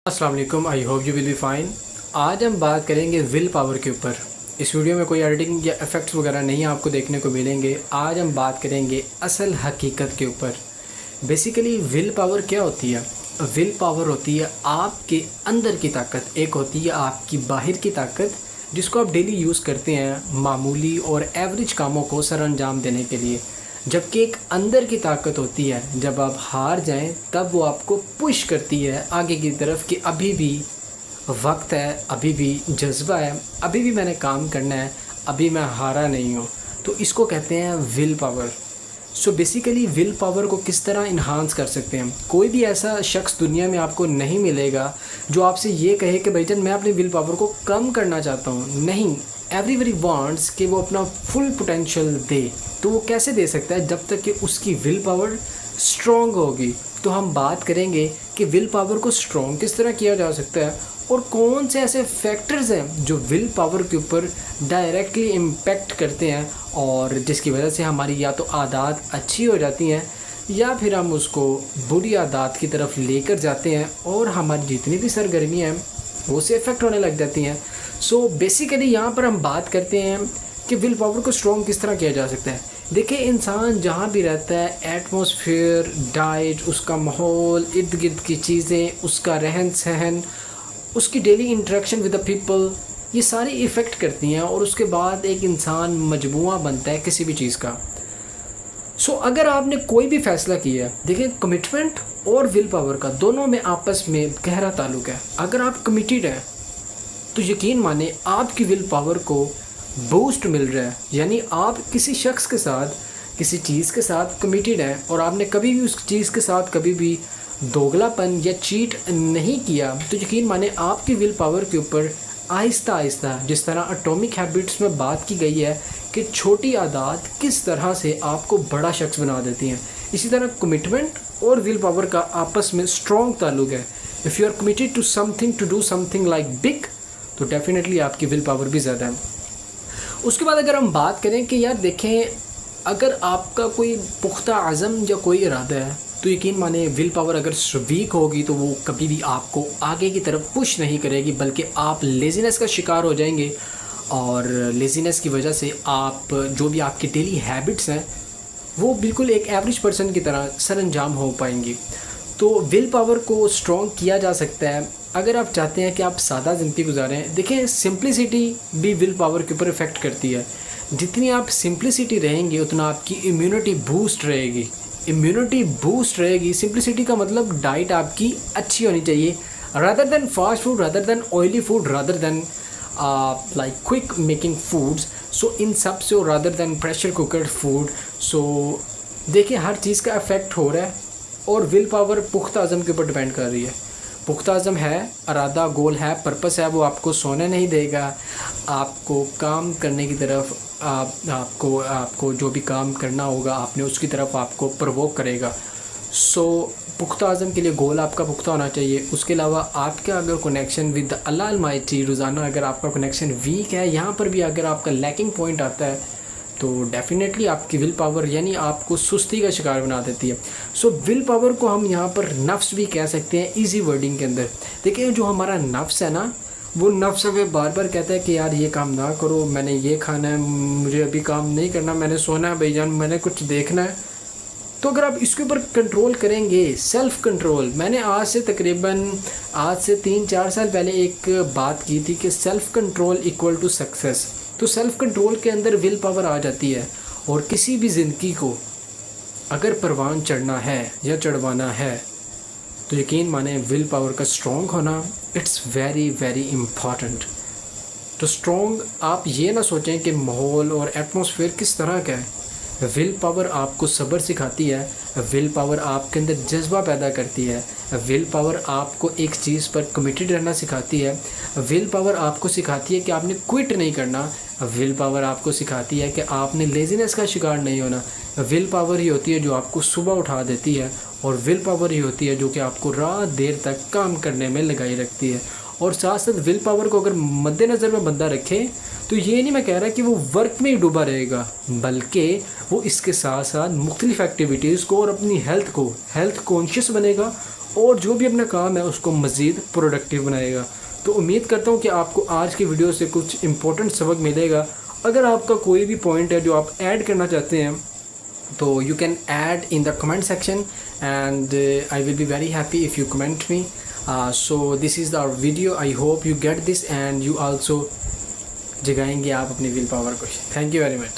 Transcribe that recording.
अस्सलाम वालेकुम, I hope you will be fine. आज हम बात करेंगे विल पावर के ऊपर। इस वीडियो में कोई एडिटिंग या इफ़ेक्ट्स वगैरह नहीं आपको देखने को मिलेंगे। आज हम बात करेंगे असल हकीकत के ऊपर। बेसिकली विल पावर क्या होती है? विल पावर होती है आपके अंदर की ताकत, एक होती है आपकी बाहर की ताकत जिसको आप डेली यूज़ करते हैं मामूली और एवरेज कामों को सर अंजाम देने के लिए। जबकि एक अंदर की ताकत होती है, जब आप हार जाएं तब वो आपको पुश करती है आगे की तरफ कि अभी भी वक्त है, अभी भी जज्बा है, अभी भी मैंने काम करना है, अभी मैं हारा नहीं हूँ। तो इसको कहते हैं will power. So basically will power को किस तरह इन्हांस कर सकते हैं? कोई भी ऐसा शख्स दुनिया में आपको नहीं मिलेगा जो आपसे ये कहे कि भाईजान मैं अपनी विल पावर को कम करना चाहता हूँ। नहीं, एवरीबडी वांट्स कि वो अपना फुल पोटेंशियल दे। तो वो कैसे दे सकता है? जब तक कि उसकी विल पावर स्ट्रॉन्ग होगी। तो हम बात करेंगे कि विल पावर को स्ट्रॉन्ग किस तरह किया जा सकता है और कौन से ऐसे फैक्टर्स हैं जो विल पावर के ऊपर डायरेक्टली इम्पेक्ट करते हैं और जिसकी वजह से हमारी या तो आदत अच्छी हो जाती हैं या फिर हम उसको बुरी आदत की तरफ लेकर जाते हैं और हमारी जितनी भी सरगर्मियाँ हैं वो से इफ़ेक्ट होने लग जाती हैं। सो बेसिकली यहाँ पर हम बात करते हैं कि विल पावर को स्ट्रॉन्ग किस तरह किया जा सकता है। देखिए, इंसान जहाँ भी रहता है, एटमॉस्फेयर, डाइट, उसका माहौल, इर्द गिर्द की चीज़ें, उसका रहन सहन, उसकी daily interaction with the people, ये सारी इफ़ेक्ट करती हैं और उसके बाद एक इंसान मजमूआ बनता है किसी भी चीज़ का। सो अगर आपने कोई भी फ़ैसला किया है, देखिए कमिटमेंट और विल पावर का दोनों में आपस में गहरा ताल्लुक़ है। अगर आप कमिटेड हैं तो यकीन माने आपकी विल पावर को बूस्ट मिल रहा है। यानी आप किसी शख्स के साथ, किसी चीज़ के साथ कमिटेड हैं और आपने कभी भी उस चीज़ के साथ कभी भी दोगलापन या चीट नहीं किया, तो यकीन माने आपकी विल पावर के ऊपर आहिस्ता आहिस्ता, जिस तरह एटॉमिक हैबिट्स में बात की गई है कि छोटी आदत किस तरह से आपको बड़ा शख्स बना देती हैं, इसी तरह कमिटमेंट और विल पावर का आपस में स्ट्रॉन्ग ताल्लुक़ है। If you are committed to something, to do something like big, तो डेफिनेटली आपकी विल पावर भी ज़्यादा है। उसके बाद अगर हम बात करें कि यार देखें, अगर आपका कोई पुख्ता आज़म या कोई इरादा है तो यकीन माने विल पावर अगर वीक होगी तो वो कभी भी आपको आगे की तरफ पुश नहीं करेगी, बल्कि आप लेज़ीनेस का शिकार हो जाएंगे और लेज़ीनेस की वजह से आप जो भी आपकी डेली हैबिट्स हैं वो बिल्कुल एक एवरेज पर्सन की तरह सरअंजाम हो पाएंगी। तो विल पावर को स्ट्रॉन्ग किया जा सकता है अगर आप चाहते हैं कि आप सादा ज़िंदगी गुजारें। देखिए, सिंप्लिसिटी भी विल पावर के ऊपर इफ़ेक्ट करती है। जितनी आप सिंप्लिसिटी रहेंगे उतना आपकी इम्यूनिटी बूस्ट रहेगी। इम्यूनिटी बूस्ट रहेगी, सिंप्लिसिटी का मतलब डाइट आपकी अच्छी होनी चाहिए, rather than fast food, rather than oily food, rather than like quick making foods. So इन सब से, rather than pressure cookered food. So देखिए, हर चीज़ का इफ़ेक्ट हो रहा है और विल पावर पुख्ता आज़म के ऊपर डिपेंड कर रही है। पुख्ता आज़म है, इरादा, गोल है, पर्पस है, वो आपको सोने नहीं देगा, आपको काम करने की तरफ आपको जो भी काम करना होगा आपने उसकी तरफ आपको प्रवोक करेगा। सो पुख्ता आज़म के लिए गोल आपका पुख्ता होना चाहिए। उसके अलावा आपका अगर कनेक्शन विद अल्लाह अलमाइटी, रोज़ाना अगर आपका कनेक्शन वीक है, यहाँ पर भी अगर आपका लैकिंग पॉइंट आता है तो डेफ़िनेटली आपकी विल पावर यानी आपको सुस्ती का शिकार बना देती है। सो विल पावर को हम यहाँ पर नफ्स भी कह सकते हैं इजी वर्डिंग के अंदर। देखिए, जो हमारा नफ्स है ना, वो नफ्स हमें बार बार कहता है कि यार ये काम ना करो, मैंने ये खाना है, मुझे अभी काम नहीं करना, मैंने सोना है भाईजान, मैंने कुछ देखना है। तो अगर आप इसके ऊपर कंट्रोल करेंगे, सेल्फ़ कंट्रोल, मैंने आज से 3-4 साल पहले एक बात की थी कि self control equal to success. तो सेल्फ़ कंट्रोल के अंदर विल पावर आ जाती है और किसी भी ज़िंदगी को अगर परवान चढ़ना है या चढ़वाना है तो यकीन माने विल पावर का स्ट्रॉन्ग होना इट्स वेरी वेरी इम्पॉर्टेंट। तो स्ट्रॉन्ग, आप ये ना सोचें कि माहौल और एटमॉस्फेयर किस तरह का है। विल पावर आपको सब्र सिखाती है, विल पावर आपके अंदर जज्बा पैदा करती है, विल पावर आपको एक चीज़ पर कमिटेड रहना सिखाती है, विल पावर आपको सिखाती है कि आपने क्विट नहीं करना, विल पावर आपको सिखाती है कि आपने लेज़ीनेस का शिकार नहीं होना। विल पावर ही होती है जो आपको सुबह उठा देती है और विल पावर ही होती है जो कि आपको रात देर तक काम करने में लगाई रखती है। और साथ साथ विल पावर को अगर मद्देनज़र में बंदा रखे तो ये नहीं मैं कह रहा कि वो वर्क में ही डूबा रहेगा, बल्कि वो इसके साथ साथ मुख्तलिफ़ एक्टिविटीज़ को और अपनी हेल्थ कॉन्शियस बनेगा और जो भी अपना काम है उसको मज़ीद प्रोडक्टिव बनाएगा। तो उम्मीद करता हूँ कि आपको आज की वीडियो से कुछ इंपॉर्टेंट सबक मिलेगा। अगर आपका कोई भी पॉइंट है जो आप ऐड करना चाहते हैं तो you can add in the comment section, and I will be very happy if you comment me. So this is our video. I hope you get this and you also जगाएंगे आप अपनी will power को। Thank you very much.